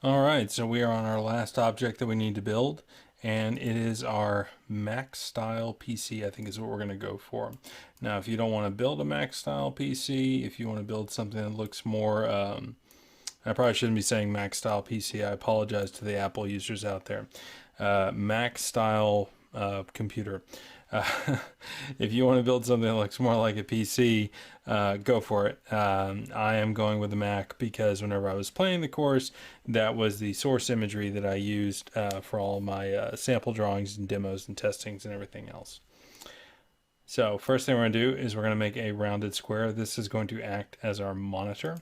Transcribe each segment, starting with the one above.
All right, so we are on our last object that we need to build, and it is our Mac style PC, I think is what we're going to go for. Now, if you don't want to build a Mac style PC, if you want to build something that looks more, I probably shouldn't be saying Mac style PC. I apologize to the Apple users out there. Mac style computer. Uh, if you want to build something that looks more like a PC, go for it. I am going with the Mac because whenever I was playing the course, that was the source imagery that I used for all my sample drawings and demos and testings and everything else. So first thing we're going to do is we're going to make a rounded square. This is going to act as our monitor.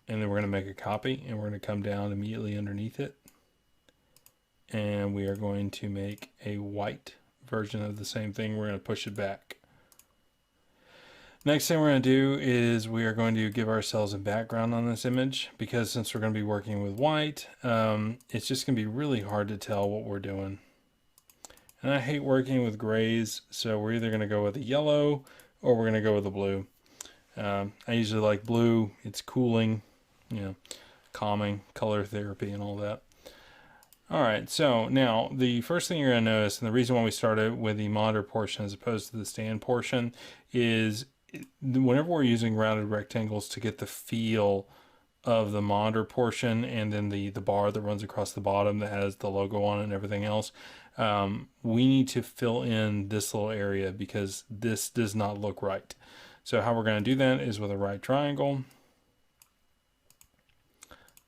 And then we're going to make a copy, and we're going to come down immediately underneath it. And we are going to make a white version of the same thing. We're going to push it back. Next thing we're going to do is we are going to give ourselves a background on this image, because since we're going to be working with white, it's just going to be really hard to tell what we're doing. And I hate working with grays, so we're either going to go with a yellow or we're going to go with a blue. I usually like blue. It's cooling, calming, color therapy and all that. All right, so now the first thing you're going to notice, and the reason why we started with the monitor portion as opposed to the stand portion, is whenever we're using rounded rectangles to get the feel of the monitor portion, and then the bar that runs across the bottom that has the logo on it and everything else, we need to fill in this little area because this does not look right. So how we're going to do that is with a right triangle,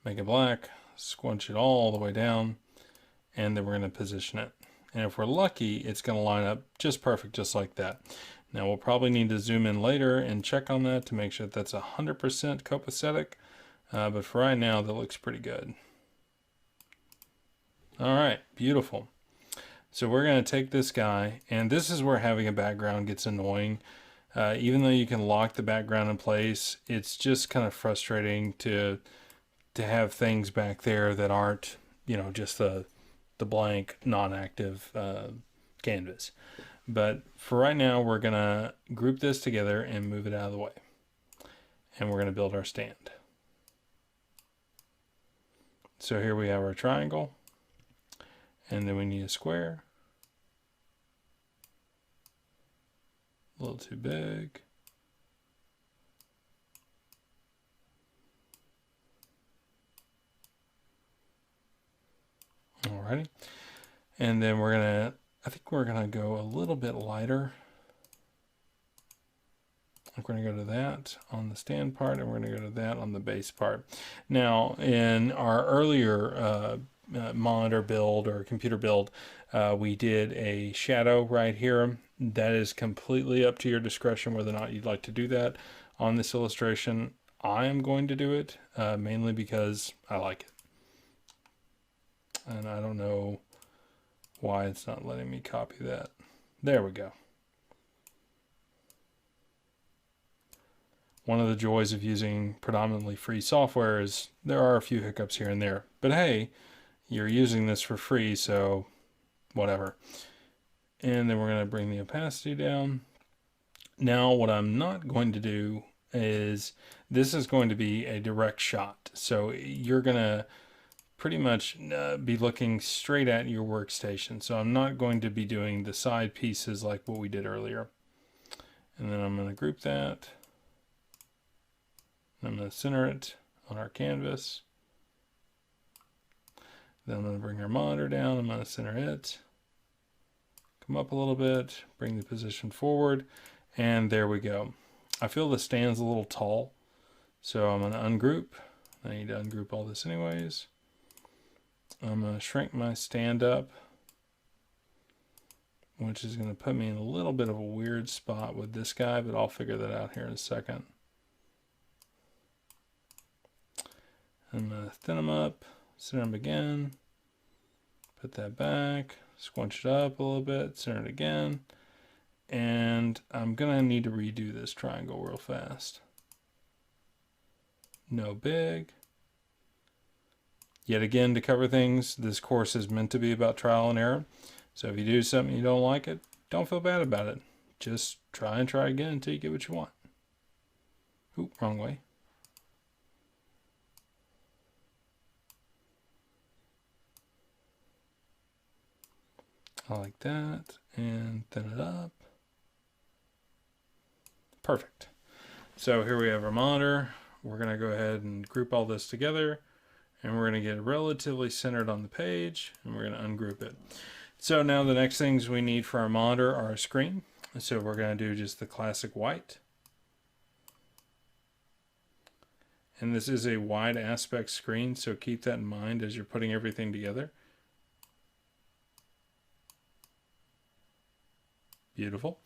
make it black, squinch it all the way down, and then we're going to position it. And if we're lucky, it's going to line up just perfect, just like that. Now we'll probably need to zoom in later and check on that to make sure that that's 100% copacetic. But for right now, that looks pretty good. All right, beautiful. So we're going to take this guy, and this is where having a background gets annoying. Even though you can lock the background in place, it's just kind of frustrating to have things back there that aren't, just the blank, non-active canvas. But for right now, we're going to group this together and move it out of the way. And we're going to build our stand. So here we have our triangle, and then we need a square. A little too big. Alrighty. And then I think we're gonna go a little bit lighter. We're going to go to that on the stand part, and we're going to go to that on the base part. Now, in our earlier monitor build or computer build, we did a shadow right here. That is completely up to your discretion whether or not you'd like to do that. On this illustration, I am going to do it mainly because I like it. And I don't know why it's not letting me copy that. There we go. One of the joys of using predominantly free software is there are a few hiccups here and there. But hey, you're using this for free, so whatever. And then we're going to bring the opacity down. Now what I'm not going to do is, this is going to be a direct shot. So you're going to pretty much be looking straight at your workstation. So I'm not going to be doing the side pieces like what we did earlier. And then I'm going to group that. I'm going to center it on our canvas. Then I'm going to bring our monitor down. I'm going to center it. Come up a little bit, bring the position forward, and there we go. I feel the stand's a little tall, so I'm going to ungroup. I need to ungroup all this anyways. I'm going to shrink my stand up, which is going to put me in a little bit of a weird spot with this guy, but I'll figure that out here in a second. I'm going to thin them up, center them again, put that back, squinch it up a little bit, center it again, and I'm going to need to redo this triangle real fast. No big. Yet again, to cover things, this course is meant to be about trial and error. So if you do something you don't like it, don't feel bad about it. Just try and try again until you get what you want. Oop, wrong way. I like that, and thin it up. Perfect. So here we have our monitor. We're going to go ahead and group all this together, and we're going to get it relatively centered on the page, and we're going to ungroup it. So now the next things we need for our monitor are a screen. So we're going to do just the classic white. And this is a wide aspect screen, so keep that in mind as you're putting everything together. Beautiful.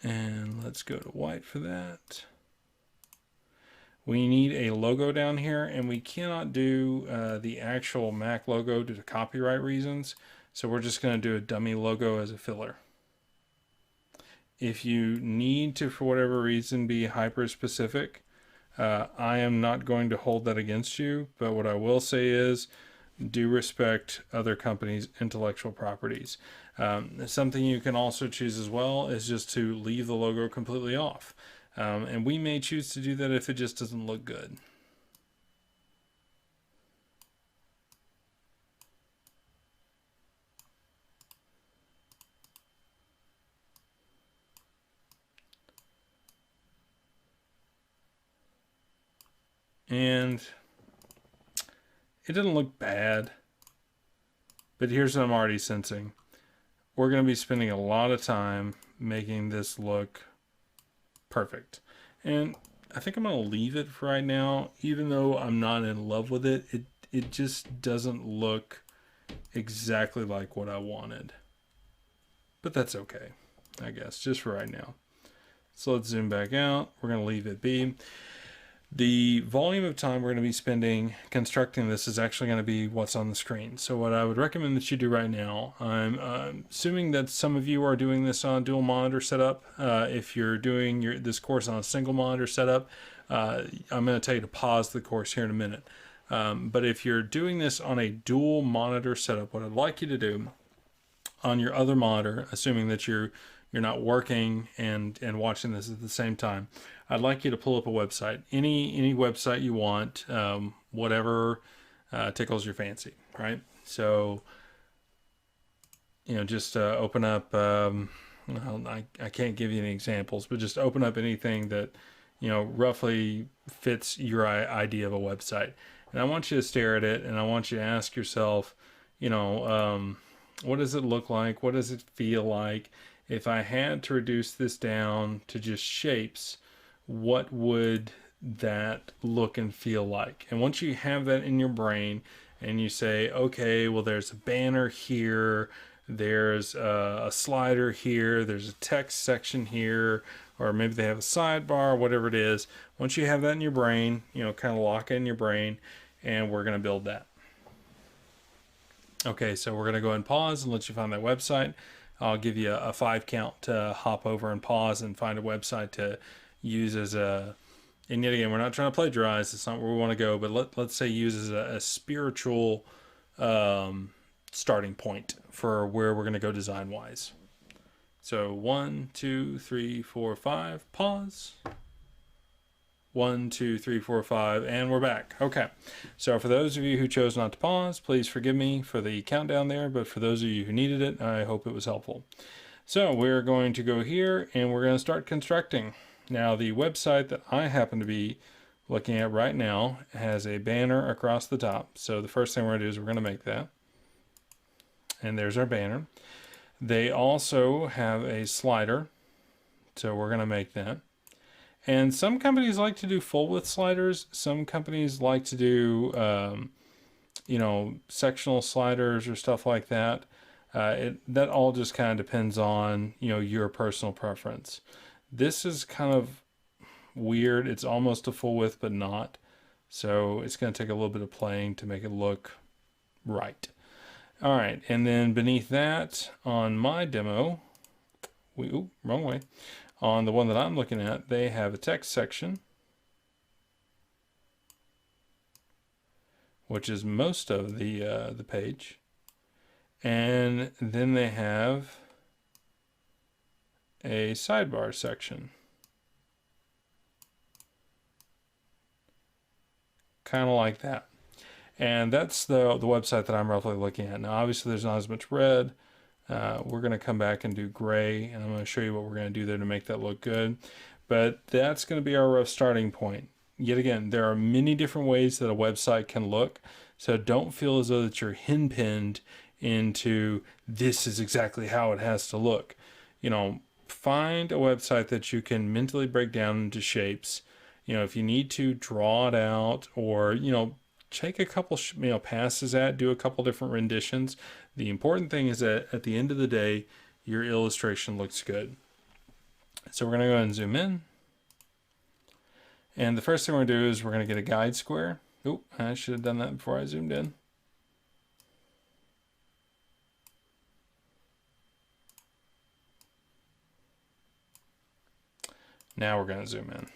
And let's go to white for that. We need a logo down here, and we cannot do the actual Mac logo due to copyright reasons. So we're just going to do a dummy logo as a filler. If you need to, for whatever reason, be hyper specific, I am not going to hold that against you. But what I will say is, do respect other companies' intellectual properties. Something you can also choose as well is just to leave the logo completely off. And we may choose to do that if it just doesn't look good. And it didn't look bad, but here's what I'm already sensing. We're going to be spending a lot of time making this look perfect. And I think I'm going to leave it for right now, even though I'm not in love with it. It just doesn't look exactly like what I wanted. But that's okay, I guess, just for right now. So let's zoom back out. We're going to leave it be. The volume of time we're going to be spending constructing this is actually going to be what's on the screen. So what I would recommend that you do right now, I'm assuming that some of you are doing this on dual monitor setup. If you're doing this course on a single monitor setup, I'm going to tell you to pause the course here in a minute. But if you're doing this on a dual monitor setup, what I'd like you to do on your other monitor, assuming that you're not working and watching this at the same time, I'd like you to pull up a website, any website you want, whatever tickles your fancy, right? So, just open up, well, I can't give you any examples, but just open up anything that, roughly fits your idea of a website. And I want you to stare at it, and I want you to ask yourself, what does it look like? What does it feel like? If I had to reduce this down to just shapes, what would that look and feel like? And once you have that in your brain and you say, okay, well, there's a banner here, there's a slider here, there's a text section here, or maybe they have a sidebar, whatever it is. Once you have that in your brain, kind of lock it in your brain, and we're going to build that. Okay, so we're going to go ahead and pause and let you find that website. I'll give you a 5 count to hop over and pause and find a website to use as a, and yet again, we're not trying to plagiarize. It's not where we want to go, but let's say use as a spiritual starting point for where we're going to go design wise. So 1, 2, 3, 4, 5, pause. 1, 2, 3, 4, 5, and we're back. Okay, so for those of you who chose not to pause, please forgive me for the countdown there, but for those of you who needed it, I hope it was helpful. So we're going to go here and we're going to start constructing. Now the website that I happen to be looking at right now has a banner across the top. So the first thing we're going to do is we're going to make that. And there's our banner. They also have a slider, so we're going to make that. And some companies like to do full width sliders. Some companies like to do, sectional sliders or stuff like that. That all just kind of depends on, your personal preference. This is kind of weird. It's almost a full width, but not. So it's going to take a little bit of playing to make it look right. All right. And then beneath that on my demo, wrong way. On the one that I'm looking at, they have a text section, which is most of the page. And then they have a sidebar section. Kind of like that. And that's the website that I'm roughly looking at. Now, obviously, there's not as much red. We're going to come back and do gray, and I'm going to show you what we're going to do there to make that look good. But that's going to be our rough starting point. Yet again, there are many different ways that a website can look, so don't feel as though that you're henpinned into this is exactly how it has to look. You know, find a website that you can mentally break down into shapes. You know, if you need to draw it out, or take a couple passes at, do a couple different renditions. The important thing is that at the end of the day, your illustration looks good. So we're going to go ahead and zoom in. And the first thing we're going to do is we're going to get a guide square. Oop, I should have done that before I zoomed in. Now we're going to zoom in.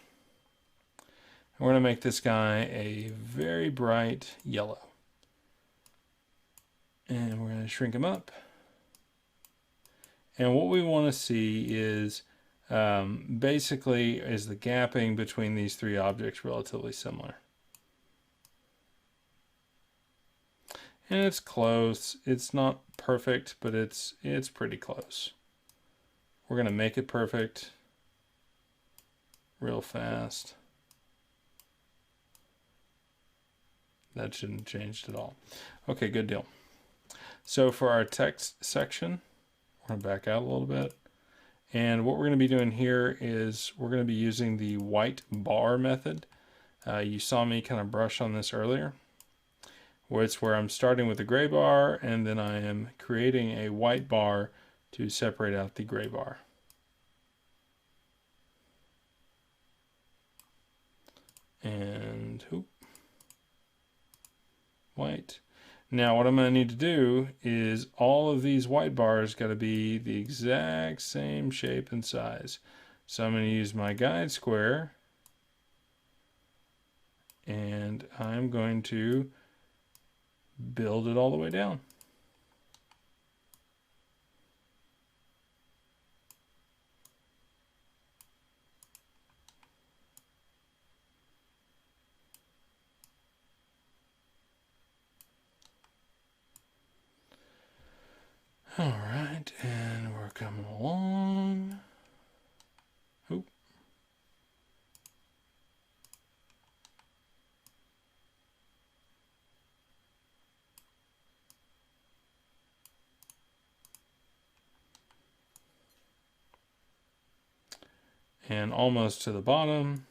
We're going to make this guy a very bright yellow. And we're going to shrink him up. And what we want to see is basically is the gapping between these three objects relatively similar. And it's close. It's not perfect, but it's pretty close. We're going to make it perfect real fast. That shouldn't have changed at all. Okay, good deal. So for our text section, we're going to back out a little bit. And what we're going to be doing here is we're going to be using the white bar method. You saw me kind of brush on this earlier, where it's where I'm starting with a gray bar and then I am creating a white bar to separate out the gray bar. And white. Now what I'm going to need to do is all of these white bars got to be the exact same shape and size. So I'm going to use my guide square and I'm going to build it all the way down. All right, and we're coming along. Oop. And almost to the bottom.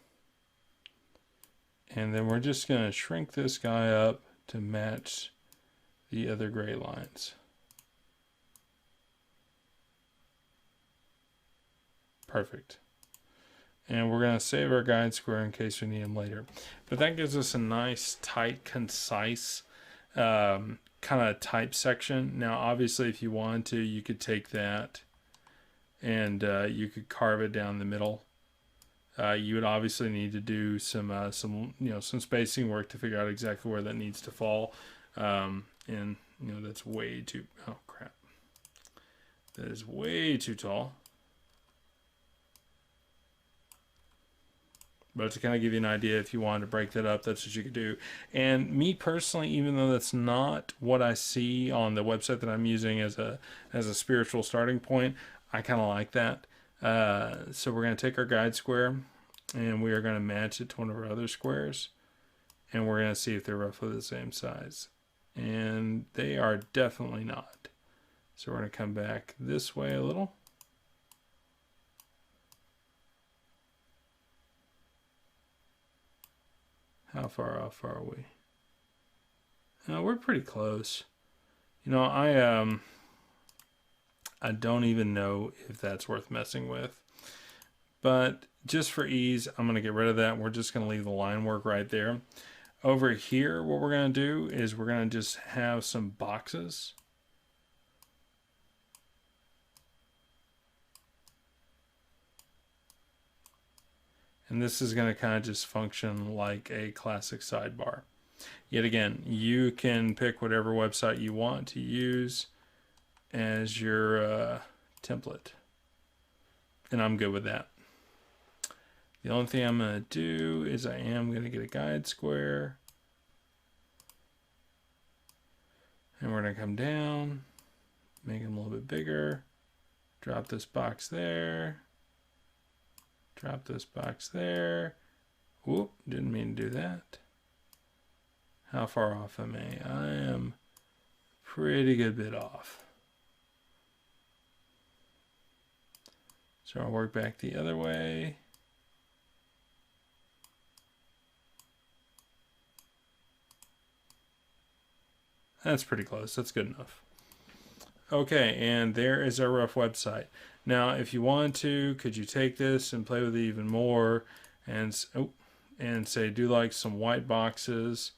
And then we're just going to shrink this guy up to match the other gray lines. Perfect. And we're going to save our guide square in case we need them later. But that gives us a nice, tight, concise kind of type section. Now, obviously, if you wanted to, you could take that and you could carve it down the middle. You would obviously need to do some spacing work to figure out exactly where that needs to fall. And that's way too, oh crap. That is way too tall. But to kind of give you an idea, if you wanted to break that up, that's what you could do. And me personally, even though that's not what I see on the website that I'm using as a spiritual starting point, I kind of like that. So we're going to take our guide square and we are going to match it to one of our other squares. And we're going to see if they're roughly the same size. And they are definitely not. So we're going to come back this way a little. How far off are we? We're pretty close. I don't even know if that's worth messing with. But just for ease, I'm going to get rid of that. We're just going to leave the line work right there. Over here, what we're going to do is we're going to just have some boxes. And this is going to kind of just function like a classic sidebar. Yet again, you can pick whatever website you want to use as your template. And I'm good with that. The only thing I'm going to do is I am going to get a guide square. And we're going to come down, make them a little bit bigger. Drop this box there. Drop this box there. Whoop, didn't mean to do that. How far off am I? I am pretty good bit off. So I'll work back the other way. That's pretty close. That's good enough. Okay, and there is our rough website. Now, if you want to, could you take this and play with it even more and say, do like some white boxes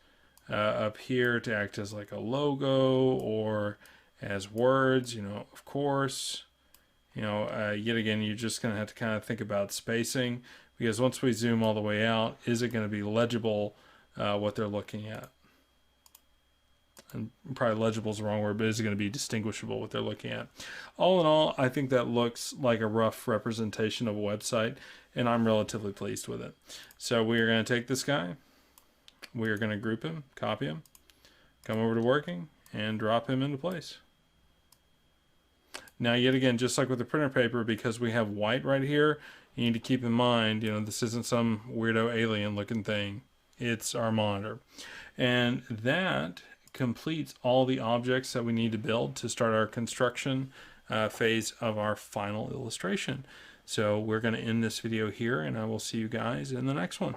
up here to act as like a logo or as words, you know, of course. You know, yet again, you're just going to have to kind of think about spacing, because once we zoom all the way out, is it going to be legible what they're looking at? And probably legible is the wrong word, but is it going to be distinguishable what they're looking at? All in all, I think that looks like a rough representation of a website, and I'm relatively pleased with it. So we are going to take this guy, we are going to group him, copy him, come over to working, and drop him into place. Now, yet again, just like with the printer paper, because we have white right here, you need to keep in mind, you know, this isn't some weirdo alien looking thing. It's our monitor. And that completes all the objects that we need to build to start our construction phase of our final illustration. So we're going to end this video here, and I will see you guys in the next one.